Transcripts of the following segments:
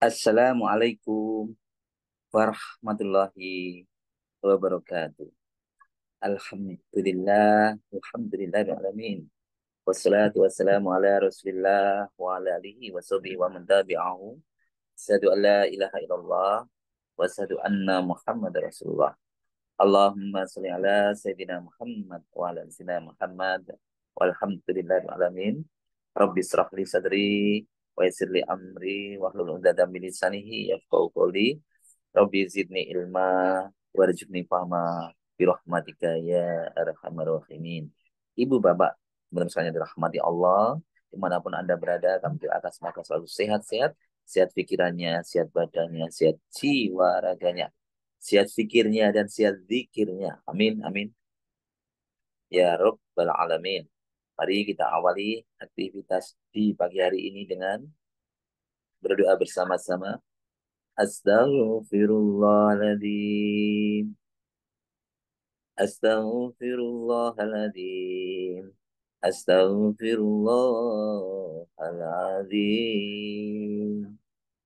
Assalamualaikum warahmatullahi wabarakatuh. Alhamdulillah, alhamdulillahirrahmanirrahim. Wassalatu wassalamu ala rasulillah wa ala alihi wa sahbihi wa man tabi'ahu. Asyhadu an la ilaha illallah wa asyhadu anna Muhammad rasulullah. Allahumma sholli ala sayyidina Muhammad wa ala ali sayyidina Muhammad. Walhamdulillahirrahmanirrahim. Rabbi israh li sadri wa yassir li amri wahlul 'uqdatam min lisani yafqahu qawli. Rabbi zidni ilma warzuqni fahma birahmatika ya arhamar rahimin. Ibu bapak, benar sekalian dirahmati Allah, dimanapun Anda berada, kami doakan semoga selalu sehat-sehat, sehat pikirannya, sehat badannya, sehat jiwa raganya, sehat fikirnya dan sehat zikirnya. Amin, amin. Ya Rabbal Alamin. Mari kita awali aktivitas di pagi hari ini dengan berdoa bersama-sama. Astaghfirullahaladzim. Astaghfirullahaladzim. Astaghfirullahaladzim.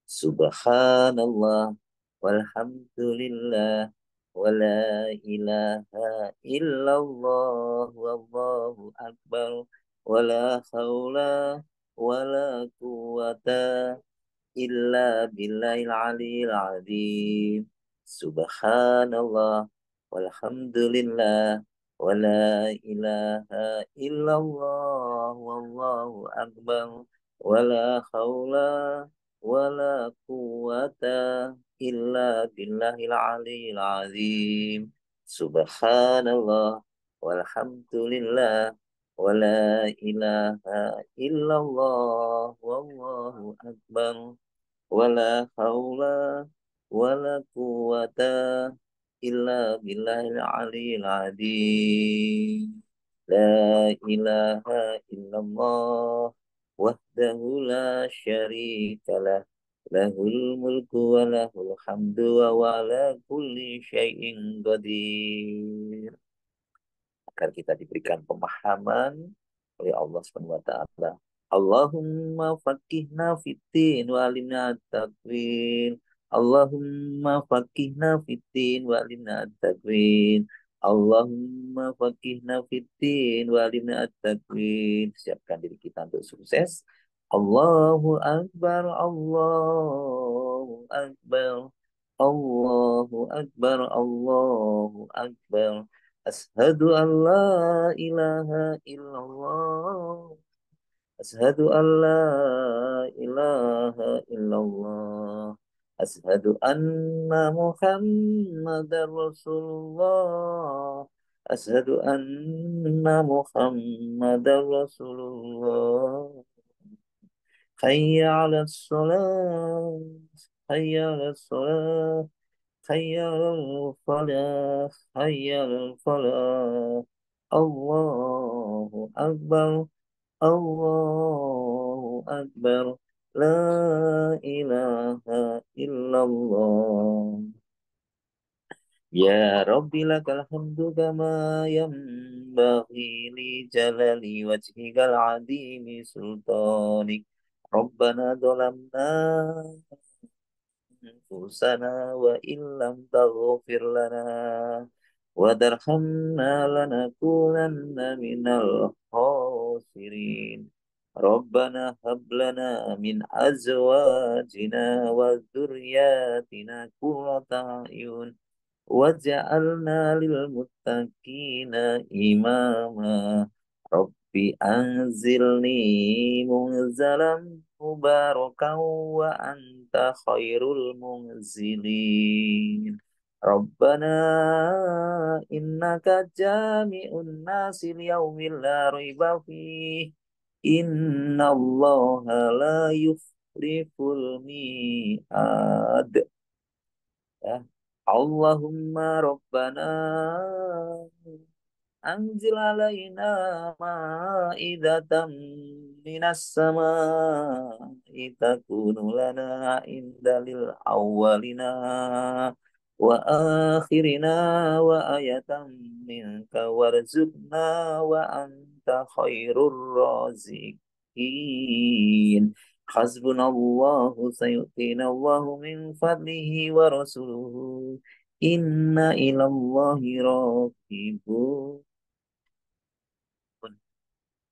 Subhanallah walhamdulillah wala ilaha illallah wallahu akbar wala haula wala quwata illa billahil aliyil azim. Subhanallah walhamdulillah wala ilaha illallah wallahu akbar wala haula wala quwata illa billahil aliyil azim. Subhanallah walhamdulillah wala ilaha illallah wallahu akbar wala haula wala quwata illa billahil aliyil azim. La ilaha illallah wahdahu la syarikalah lahul mulku wa lahul hamdu wa ala kulli syai'in qadir. Agar kita diberikan pemahaman oleh Allah Subhanahu wa taala. Allahumma faqihna fiddin wa alimna at-taqwin. Allahumma faqihna fiddin wa alimna at-taqwin. Allahumma faqihna fiddin wa alimna at-taqwin. Siapkan diri kita untuk sukses. Allahu Akbar, Allahu Akbar, Allahu Akbar, Allahu Akbar. Ashhadu an la ilaha illallah. Ashhadu an la ilaha illallah. Ashhadu anna Muhammadar Rasulullah. Ashhadu anna Muhammadar Rasulullah. Hayya 'alas salat. Hayya 'alas salat. Hayya 'alal falah. Hayya 'alal falah. Allahu Akbar. Allahu Akbar. La ilaha illallah. Ya Rabbi lakal hamdu kama yanbaghi li jalali wajhikal adimi sultanik. Rabbana dhalamna أنفسنا وإن لم تغفر لنا وترحمنا لنكونن من الخاسرين. ربنا هب لنا من أزواجنا وذرياتنا قرة أعين وجعلنا للمتقين إماما. Rabbi anzilni munzalam mubarakan wa anta khairul munzilin. Rabbana innaka jami'un nasi liyaumin la raiba fih. Inna allaha la yukhliful mi'ad. Ya. Allahumma Rabbana anzil alaina ma'idatan minas sama'i takunu lana indalil awwalina wa akhirina wa ayatan minka warzuqna wa anta khairur raziqin. Hasbunallahu sayu'tinallahu min fadlihi wa rasuluhu. Inna ilallahi raghibun.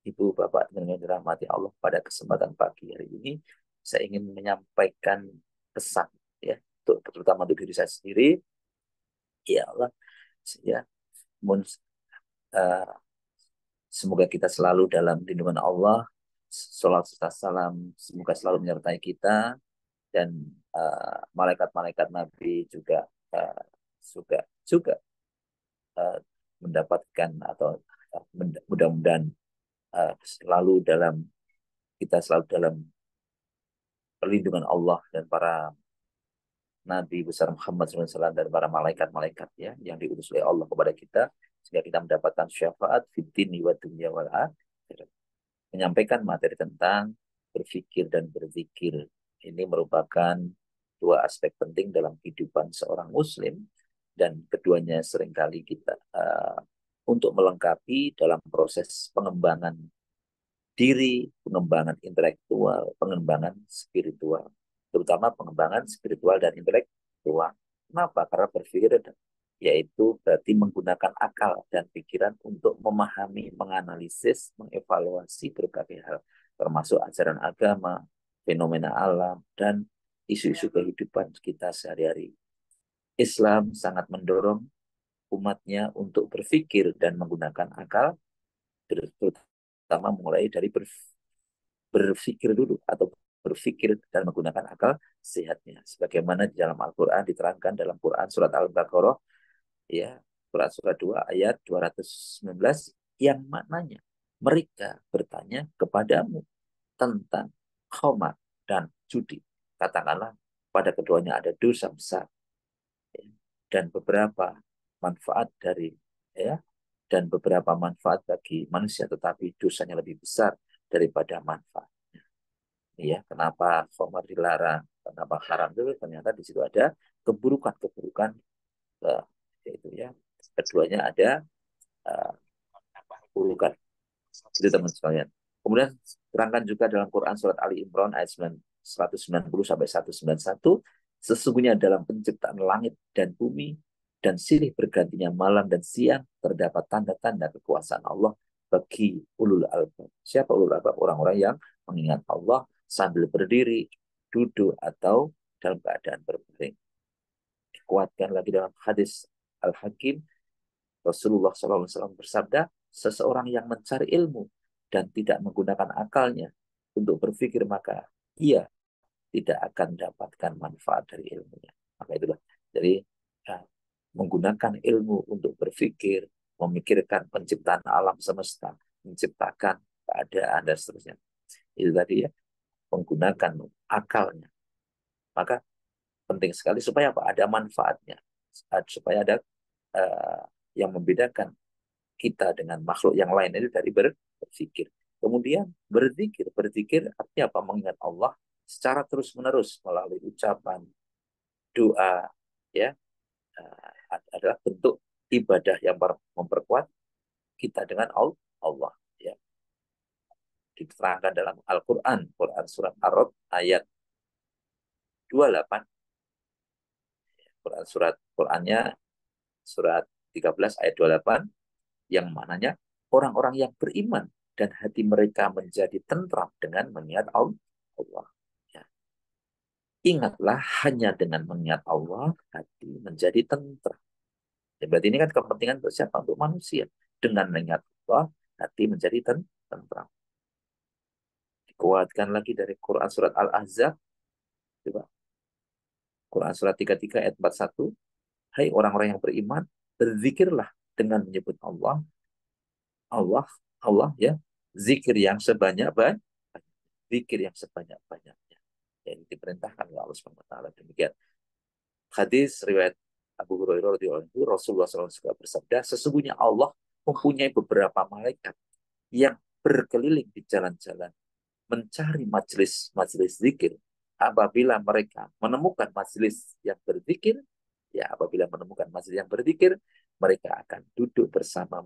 Ibu, Bapak, dengan dirahmati Allah, pada kesempatan pagi hari ini, saya ingin menyampaikan pesan, ya, untuk terutama untuk diri saya sendiri. Ya Allah, ya, mun- eh, semoga kita selalu dalam lindungan Allah. Salat serta salam semoga selalu menyertai kita, dan malaikat-malaikat Nabi juga eh, juga juga eh, mendapatkan atau mudah-mudahan selalu dalam kita selalu dalam perlindungan Allah dan para Nabi besar Muhammad SAW dan para malaikat-malaikat, ya, yang diutus oleh Allah kepada kita, sehingga kita mendapatkan syafaat fid dini wa dunya wal akhirah. Menyampaikan materi tentang berpikir dan berzikir. Ini merupakan dua aspek penting dalam kehidupan seorang muslim, dan keduanya seringkali kita untuk melengkapi dalam proses pengembangan diri, pengembangan intelektual, pengembangan spiritual, terutama pengembangan spiritual dan intelektual. Kenapa? Karena berpikir yaitu berarti menggunakan akal dan pikiran untuk memahami, menganalisis, mengevaluasi berbagai hal, termasuk ajaran agama, fenomena alam, dan isu-isu kehidupan kita sehari-hari. Islam sangat mendorong umatnya untuk berpikir dan menggunakan akal, terutama mulai dari berpikir dulu, atau berpikir dan menggunakan akal sehatnya. Sebagaimana di dalam Al-Quran diterangkan dalam Quran surat Al-Baqarah, ya, surat surat 2 ayat 219, yang maknanya mereka bertanya kepadamu tentang khamar dan judi. Katakanlah pada keduanya ada dosa besar, ya, dan beberapa manfaat dari, ya, dan beberapa manfaat bagi manusia, tetapi dosanya lebih besar daripada manfaat. Ya, kenapa khamar dilarang, kenapa haram, itu ternyata di situ ada keburukan-keburukan, yaitu, ya, keduanya ada uh, burukan. Itu teman sekalian. Kemudian terangkan juga dalam Quran surat Ali Imran ayat 190 sampai 191, sesungguhnya dalam penciptaan langit dan bumi dan silih bergantinya malam dan siang terdapat tanda-tanda kekuasaan Allah bagi ulul albab. Siapa ulul albab? Orang-orang yang mengingat Allah sambil berdiri, duduk, atau dalam keadaan berbaring. Dikuatkan lagi dalam hadis Al-Hakim, Rasulullah SAW bersabda, seseorang yang mencari ilmu dan tidak menggunakan akalnya untuk berpikir, maka ia tidak akan mendapatkan manfaat dari ilmunya. Maka itulah, jadi ya, menggunakan ilmu untuk berpikir, memikirkan penciptaan alam semesta, menciptakan keadaan dan seterusnya. Itu tadi, ya, menggunakan akalnya. Maka penting sekali supaya apa? Ada manfaatnya, supaya ada yang membedakan kita dengan makhluk yang lain itu dari berpikir. Kemudian berzikir, berzikir artinya apa? Mengingat Allah secara terus-menerus melalui ucapan, doa, ya, adalah bentuk ibadah yang memperkuat kita dengan Allah, ya. Diterangkan dalam Al-Quran, Quran surat Ar-Rod ayat 28, Qurannya surat 13 ayat 28, yang mananya orang-orang yang beriman dan hati mereka menjadi tentram dengan mengingat Allah. Ya. Ingatlah, hanya dengan mengingat Allah hati menjadi tentram. Ya, berarti ini kan kepentingan untuk siapa? Untuk manusia. Dengan mengingat Allah hati menjadi tentram. Dikuatkan lagi dari Quran surat Al-Ahzab. Coba. Quran surat 33 ayat 41. Hai orang-orang yang beriman, berzikirlah dengan menyebut Allah, Allah, Allah, ya, zikir yang sebanyak-banyak, zikir yang sebanyak-banyaknya. Yang diperintahkan oleh Allah SWT. Demikian hadis riwayat Abu Hurairah radhiyallahu anhu, Rasulullah SAW juga bersabda, sesungguhnya Allah mempunyai beberapa malaikat yang berkeliling di jalan-jalan mencari majelis-majelis zikir. Apabila mereka menemukan majelis yang berzikir, ya, apabila menemukan majelis yang berzikir, mereka akan duduk bersama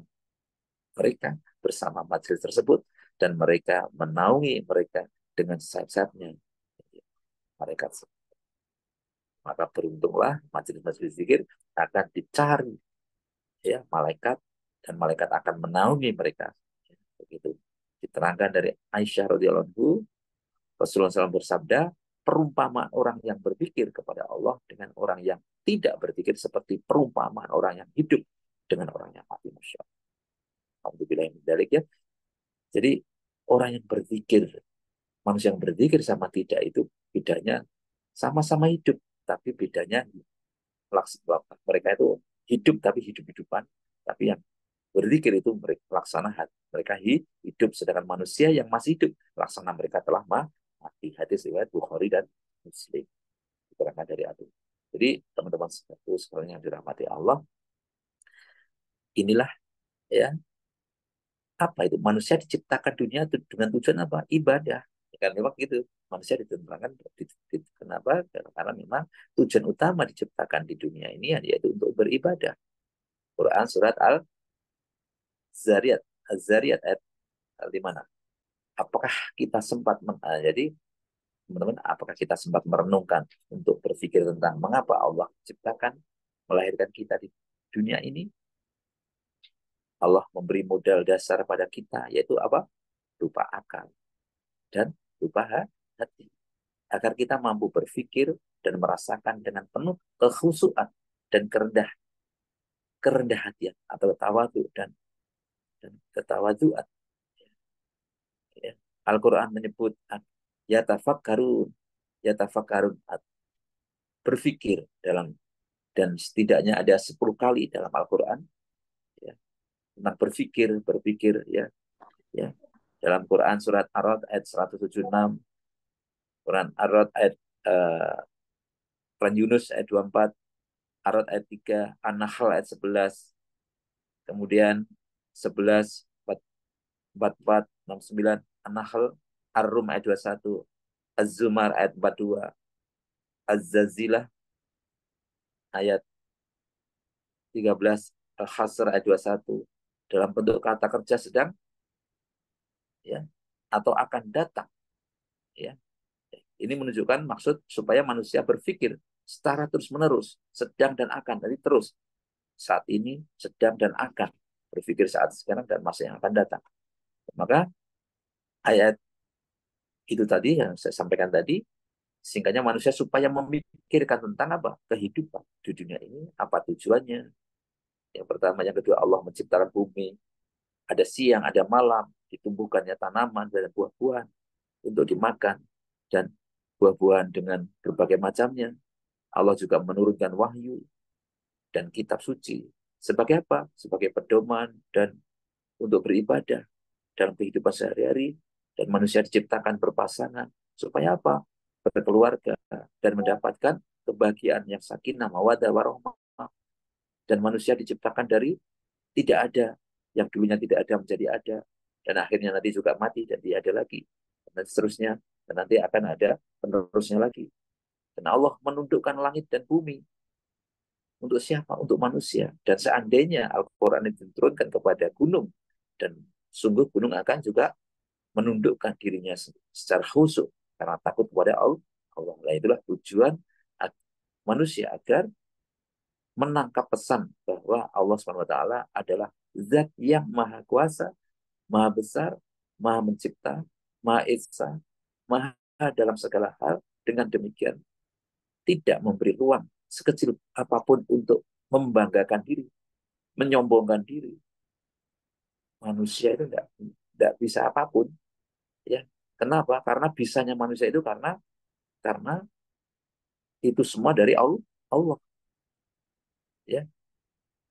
mereka, bersama majelis tersebut, dan mereka menaungi mereka dengan sayap-sayapnya malaikat. Maka beruntunglah majelis-majelis zikir akan dicari ya malaikat, dan malaikat akan menaungi mereka. Begitu diterangkan dari Aisyah radhiyallahu anha, Rasulullah SAW bersabda, perumpamaan orang yang berzikir kepada Allah dengan orang yang tidak berzikir seperti perumpamaan orang yang hidup dengan orang yang mati. Masya Allah. Alhamdulillah yang dalik ya. Jadi orang yang berzikir, manusia yang berzikir sama tidak itu bedanya sama-sama hidup, tapi bedanya mereka itu hidup tapi hidup-hidupan, tapi yang berzikir itu mereka laksana mereka hidup, sedangkan manusia yang masih hidup laksana mereka telah mati. Hadis riwayat Bukhari dan Muslim, diterangkan dari Abu. Jadi teman-teman sekalian yang dirahmati Allah, inilah ya apa itu manusia diciptakan dunia dengan tujuan apa? Ibadah. Ya kan memang gitu. Manusia ditentukan kenapa? Karena memang tujuan utama diciptakan di dunia ini yaitu untuk beribadah. Quran surat Al-Zariyat, Az-Zariyat ayat di mana? Apakah kita sempat jadi teman-teman, apakah kita sempat merenungkan untuk berpikir tentang mengapa Allah ciptakan, melahirkan kita di dunia ini? Allah memberi modal dasar pada kita, yaitu apa? Berupa akal dan berupa hati. Agar kita mampu berpikir dan merasakan dengan penuh kekhusyuan dan kerendah hatian atau tawadu dan ketawaduan. Ya. Al-Quran menyebut yatafakkarun, yatafakkarun, berpikir dalam, dan setidaknya ada 10 kali dalam Al-Quran ya, tentang berpikir ya. Dalam Quran surat Ar-Ra'd ayat 176, Quran Ar-Ra'd ayat Quran Yunus ayat 24, Ar-Ra'd ayat 3, An-Nahl ayat 11, kemudian 11, 44, 69, An-Nahl, Ar-Rum ayat 21, Az-Zumar ayat 42, Az-Zazilah ayat 13, Al-Hasr ayat 21, dalam bentuk kata kerja sedang ya atau akan datang ya. Ini menunjukkan maksud supaya manusia berpikir secara terus-menerus, sedang dan akan, jadi terus. Saat ini, sedang dan akan. Berpikir saat sekarang dan masa yang akan datang. Maka ayat itu tadi yang saya sampaikan tadi, singkatnya manusia supaya memikirkan tentang apa? Kehidupan di dunia ini, apa tujuannya. Yang pertama, yang kedua, Allah menciptakan bumi. Ada siang, ada malam, ditumbuhkannya tanaman dan buah-buahan untuk dimakan. Dan buah-buahan dengan berbagai macamnya. Allah juga menurunkan wahyu dan kitab suci. Sebagai apa? Sebagai pedoman dan untuk beribadah dalam kehidupan sehari-hari. Dan manusia diciptakan berpasangan. Supaya apa? Berkeluarga dan mendapatkan kebahagiaan yang sakinah, mawaddah, warahmah. Dan manusia diciptakan dari tidak ada. Yang dulunya tidak ada menjadi ada. Dan akhirnya nanti juga mati dan tidak ada lagi. Dan seterusnya. Dan nanti akan ada penerusnya lagi. Dan Allah menundukkan langit dan bumi. Untuk siapa? Untuk manusia. Dan seandainya Al-Quran itu diturunkan kepada gunung, dan sungguh gunung akan juga menundukkan dirinya secara khusyuk karena takut kepada Allah. Nah, itulah tujuan manusia agar menangkap pesan bahwa Allah SWT adalah zat yang maha kuasa, maha besar, maha mencipta, maha esa, maha dalam segala hal. Dengan demikian tidak memberi ruang sekecil apapun untuk membanggakan diri, menyombongkan diri. Manusia itu tidak bisa apapun, ya. Kenapa? Karena bisanya manusia itu karena itu semua dari Allah. Allah, ya.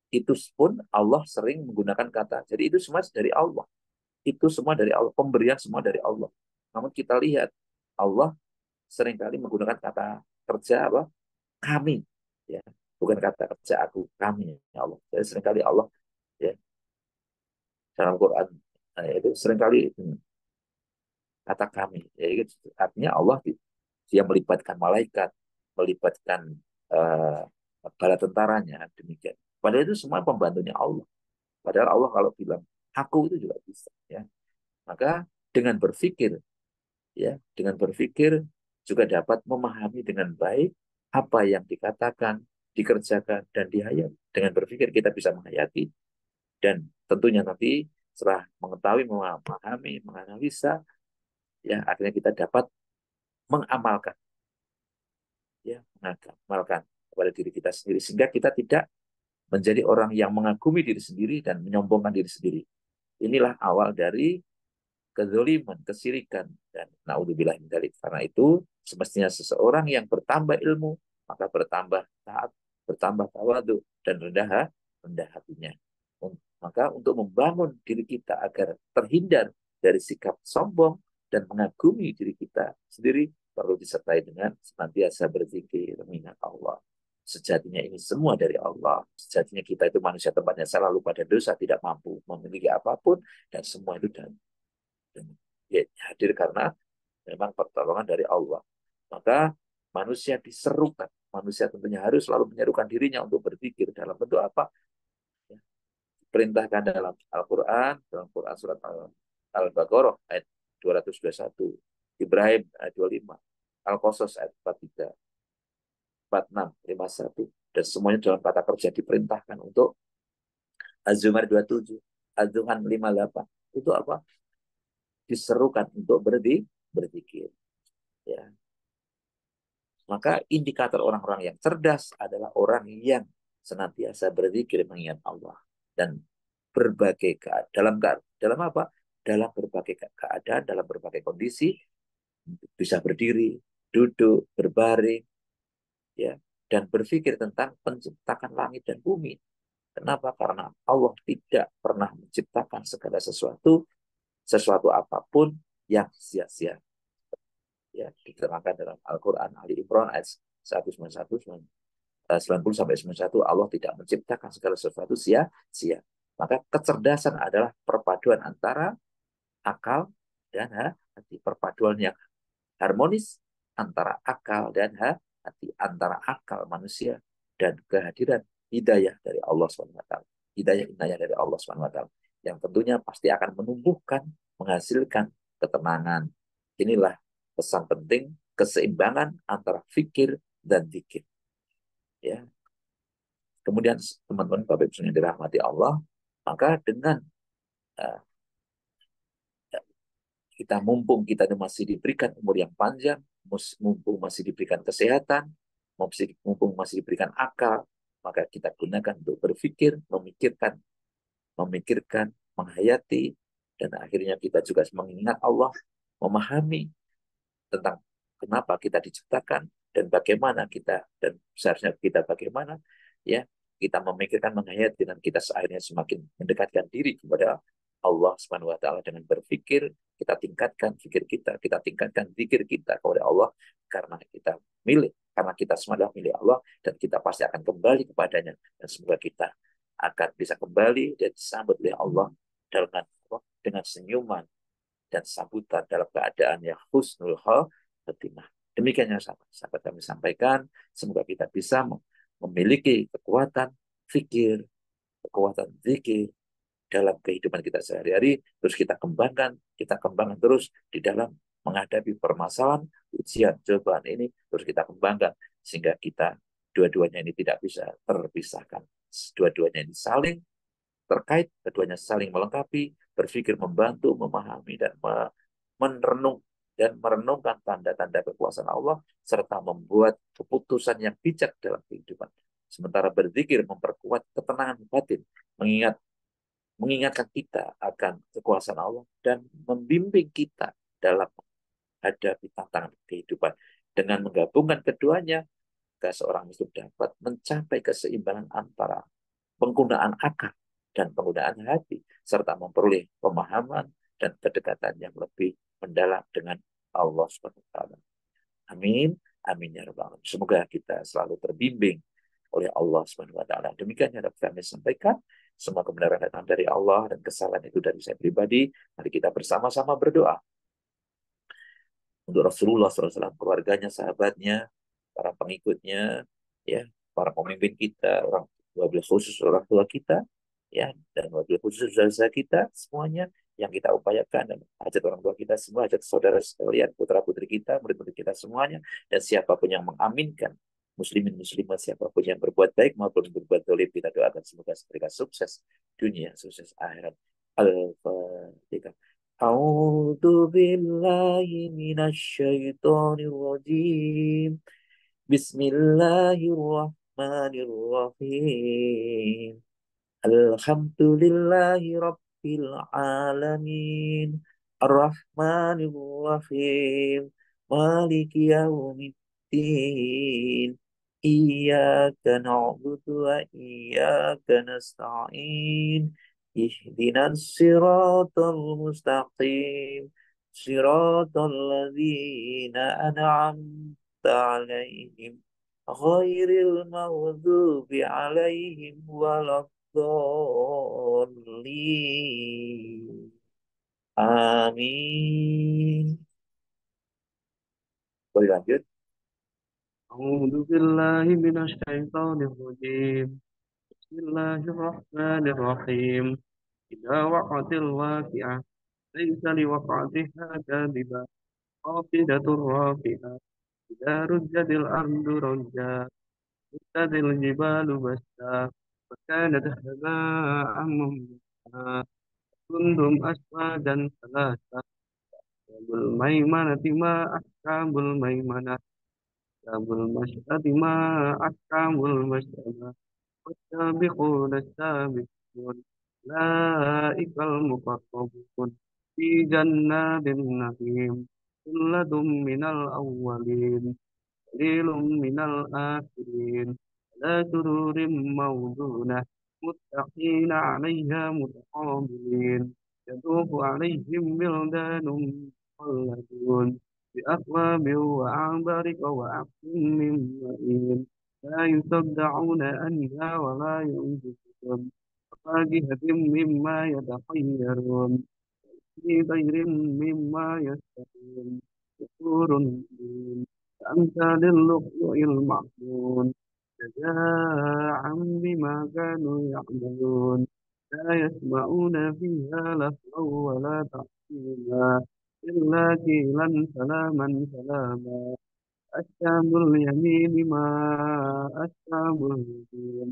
Itu pun Allah sering menggunakan kata. Jadi itu semua dari Allah. Itu semua dari Allah. Pemberian semua dari Allah. Namun kita lihat Allah seringkali menggunakan kata kerja apa? Kami, ya. Bukan kata kerja aku, kami, ya Allah. Jadi seringkali Allah ya dalam Quran itu seringkali kata kami. Ya, itu artinya Allah dia melibatkan malaikat, melibatkan uh, bala tentaranya, demikian. Padahal itu semua pembantunya Allah. Padahal Allah kalau bilang aku itu juga bisa. Ya. Maka dengan berpikir Ya, dengan berpikir juga dapat memahami dengan baik apa yang dikatakan, dikerjakan, dan dihayati. Dengan berpikir kita bisa menghayati, dan tentunya nanti setelah mengetahui, memahami, menganalisa, ya akhirnya kita dapat mengamalkan, ya mengamalkan kepada diri kita sendiri, sehingga kita tidak menjadi orang yang mengagumi diri sendiri dan menyombongkan diri sendiri. Inilah awal dari kezaliman, kesirikan, dan naudzubillah min dzalik. Karena itu semestinya seseorang yang bertambah ilmu maka bertambah taat, bertambah tawadu, dan rendah hatinya. Maka untuk membangun diri kita agar terhindar dari sikap sombong dan mengagumi diri kita sendiri, perlu disertai dengan senantiasa berzikir, mengingat Allah. Sejatinya ini semua dari Allah. Sejatinya kita itu manusia tempatnya selalu pada dosa, tidak mampu memiliki apapun, dan semua itu dan ya, hadir karena memang pertolongan dari Allah. Maka manusia diserukan, manusia tentunya harus selalu menyerukan dirinya untuk berpikir dalam bentuk apa? Ya, perintahkan dalam Al-Quran, dalam Quran surat Al-Baqarah ayat 221, Ibrahim ayat 25, Al-Qasas ayat 43, 46, 51, dan semuanya dalam kata kerja diperintahkan untuk Az-Zumar 27, Az-Zuhan 58. Itu apa? Diserukan untuk berpikir. Ya. Maka indikator orang-orang yang cerdas adalah orang yang senantiasa berzikir mengingat Allah dan berbagai dalam apa? Dalam berbagai keadaan, dalam berbagai kondisi, bisa berdiri, duduk, berbaring, ya, dan berpikir tentang penciptakan langit dan bumi. Kenapa? Karena Allah tidak pernah menciptakan segala sesuatu apapun yang sia-sia. Ya, diterangkan dalam Al-Quran Ali Imran ayat 191, 90 sampai 91, Allah tidak menciptakan segala sesuatu sia-sia. Maka kecerdasan adalah perpaduan antara akal dan hati, perpaduan yang harmonis antara akal dan hati, antara akal manusia dan kehadiran hidayah dari Allah SWT. Hidayah dari Allah SWT yang tentunya pasti akan menumbuhkan, menghasilkan ketenangan. Inilah pesan penting keseimbangan antara fikir dan zikir. Ya. Kemudian teman-teman Bapak Ibu yang dirahmati Allah, maka dengan uh, mumpung kita masih diberikan umur yang panjang, mumpung masih diberikan kesehatan, mumpung masih diberikan akal, maka kita gunakan untuk berpikir, memikirkan, menghayati, dan akhirnya kita juga mengingat Allah, memahami tentang kenapa kita diciptakan dan bagaimana kita, dan seharusnya kita bagaimana, ya, kita memikirkan, menghayati, dan kita akhirnya semakin mendekatkan diri kepada Allah Subhanahu wa taala dengan berpikir, kita tingkatkan pikir kita tingkatkan zikir kita kepada Allah, karena kita semua adalah milik Allah, dan kita pasti akan kembali kepadanya, dan semoga kita akan bisa kembali dan disambut oleh Allah dengan senyuman dan sambutan dalam keadaan yang husnul khotimah. Demikian yang sahabat kami sampaikan. Semoga kita bisa memiliki kekuatan fikir, kekuatan zikir dalam kehidupan kita sehari-hari. Terus kita kembangkan terus di dalam menghadapi permasalahan, ujian, cobaan ini. Terus kita kembangkan sehingga kita dua-duanya ini tidak bisa terpisahkan. Dua-duanya ini saling terkait, keduanya saling melengkapi, berpikir membantu, memahami, dan merenungkan tanda-tanda kekuasaan Allah, serta membuat keputusan yang bijak dalam kehidupan. Sementara berzikir memperkuat ketenangan batin, mengingatkan kita akan kekuasaan Allah, dan membimbing kita dalam menghadapi tantangan kehidupan. Dengan menggabungkan keduanya, seorang muslim dapat mencapai keseimbangan antara penggunaan akal dan penggunaan hati, serta memperoleh pemahaman dan kedekatan yang lebih mendalam dengan Allah SWT. Amin. Amin ya rabbal alamin. Semoga kita selalu terbimbing oleh Allah SWT. Demikian yang dapat kami sampaikan. Semua kebenaran datang dari Allah dan kesalahan itu dari saya pribadi. Mari kita bersama-sama berdoa untuk Rasulullah SAW, keluarganya, sahabatnya, para pengikutnya, ya, para pemimpin kita, wabil khusus orang tua kita, ya, dan wabil khusus saudara kita semuanya, yang kita upayakan, dan hajat orang tua kita semua, hajat saudara sekalian, putra-putri kita, murid-murid kita semuanya, dan siapapun yang mengaminkan, muslimin muslimah siapapun yang berbuat baik maupun berbuat dolim, kita doakan semoga mereka sukses dunia, sukses akhirat. Al-Fatihah. A'udzu billahi minasyaitonir rajim. Bismillahirrahmanirrahim. Alhamdulillahi Rabbil Alamin. Ar-Rahmanir Rahim. Maliki Yaumiddin. Iyyaka na'budu wa iyyaka nasta'in. Ihdinas siratal mustaqim. Siratal ladzina an'amta 'alaihim. Ghairil maghdubi 'alaihim waladdallin. Amin. Boleh lanjut? أعوذ بالله من الشيطان الرجيم. بسم الله الرحمن الرحيم. إذا وقعت الواقعة ليس لوقعتها كاذبة خافضة رافعة. إذا رجت الأرض رجا رجت الجبال بسا فكانت هباء منبثا. كنتم أزواجا ثلاثة. أصحاب الميمنة ما أصحاب الميمنة. أصحاب المشأمة ما أصحاب المشأمة. والسابقون السابقون أولئك المقربون في جنات النعيم. ثلة من الأولين قليل من الآخرين. لا سرور موضونة متقين عليها متقابلين. يطوف عليهم بلدان مخلدون بأكواب وأعبارك وأكل من معين. لا يصدعون عنها ولا ينزفون. وفاكهة مما يتخيرون في طير مما يشتهون. حور عين كأمثال اللؤلؤ المكنون جزاء بما كانوا يعملون. لا يسمعون فيها لغوا ولا تأثيما إلا قيلا سلاما سلاما. أصحاب اليمين ما أصحاب اليمين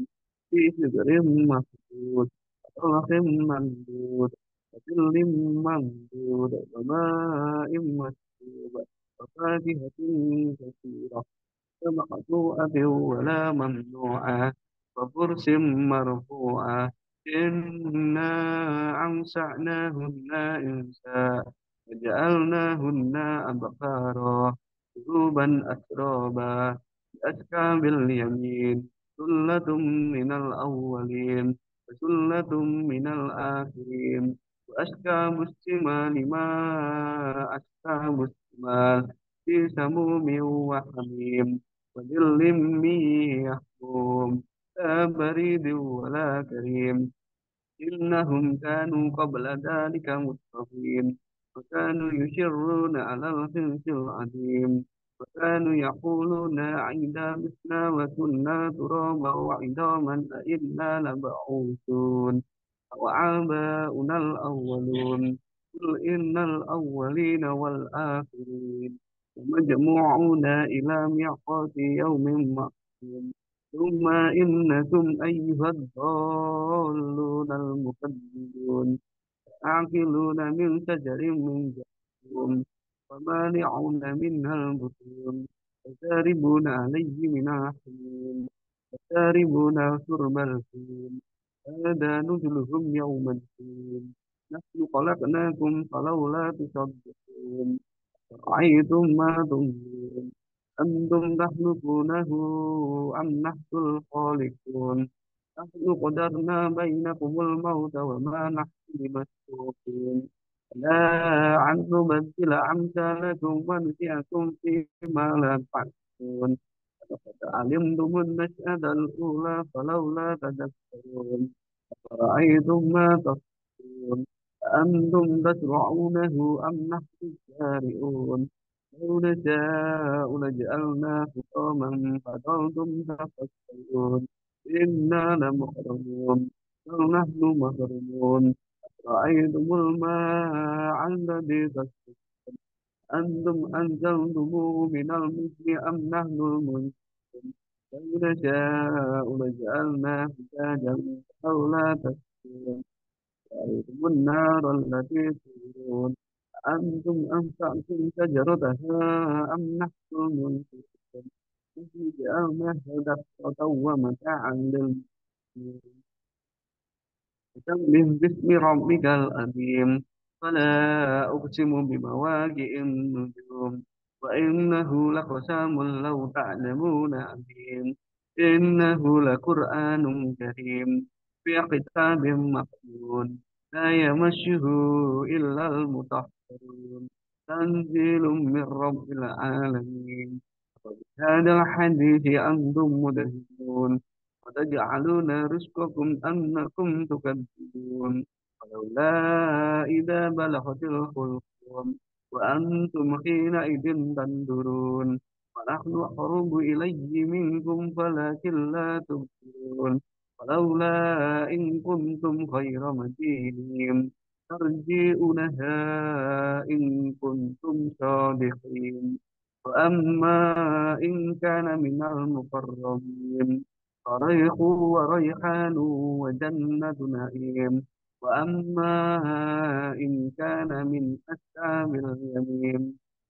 في سدر مخضود وطرف منضود وظل ممدود وماء مسكوب وفاكهة كثيرة مقطوعة ولا ممنوعة وفرش مرفوعة. إنا أنشأناهن إنشاء وجعلناهن أبكارا عروبا أترابا بأشكال اليمين. ثلة من الأولين وثلة من الآخرين. وأشكال الشمال ما أشكال الشمال في سموم وحميم وظل من يحموم لا بريد ولا كريم. إنهم كانوا قبل ذلك مترفين وكانوا يشرون على الحنث العظيم. وكانوا يقولون أئذا متنا وكنا ترابا وعظاما أئنا لمبعوثون وآباؤنا الأولون. قل إن الأولين والآخرين ومجموعون إلى ميقات يوم معلوم. ثم إنكم أيها الضالون المكذبون آكلون من شجر من زقوم ومالعون منها البطون فشاربون عليه من الحميم فشاربون شرب الهيم. هذا نزلهم يوم الدين. نحن خلقناكم فلولا تصدقون. رأيتم ما تنظرون أنتم تخلقونه أم نحن الخالقون. نحن قدرنا بينكم الموت وما نحن بمسبوقين لا أن نبدل أمثالكم ونسيكم فيما لا تعلمون. لقد علمتم النشأة الأولى فلولا تذكرون. فرأيتم ما تخرجون أأنتم تزرعونه أم نحن الزارعون. لو نشاء لجعلناه حطاما فظلتم تفكرون. إنا لمحرمون بل نحن محرومون. رأيتم الماء الذي تشربون أنتم أنزلتموه من المزن أم نحن المنزلون لو نشاء لجعلناه أجاجا فلولا تشكرون رأيتم النار التي تورون أنتم أنشأتم شجرتها أم نحن المنشئون نحن جعلناها تذكرة ومتاعا للمقوين سبح باسم ربك العظيم فلا أقسم بمواقع النجوم وإنه لقسم لو تعلمون عظيم إنه لقرآن كريم في كتاب مكنون لا يمسه إلا المطهرون تنزيل من رب العالمين هذا الحديث أنتم مدهنون وتجعلون رزقكم أنكم تكذبون ولولا إذا بلغت الحلقوم وأنتم حينئذ تنظرون ونحن أقرب إليه منكم ولكن لا تبصرون ولولا إن كنتم غير مدينين ترجئونها إن كنتم صادقين وأما إن كان من المقربين فريح وريحان وجنة نعيم وأما إن كان من أصحاب اليمين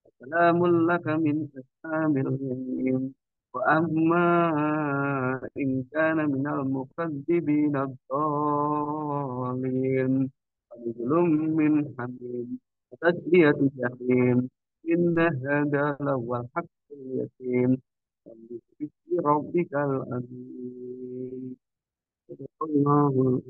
فسلام لك من أصحاب اليمين وأما إن كان من المكذبين الضالين فنزل من حميم وتسلية جحيم إن هذا لهو الحق اليقين باسم ربك العظيم صدق الله العظيم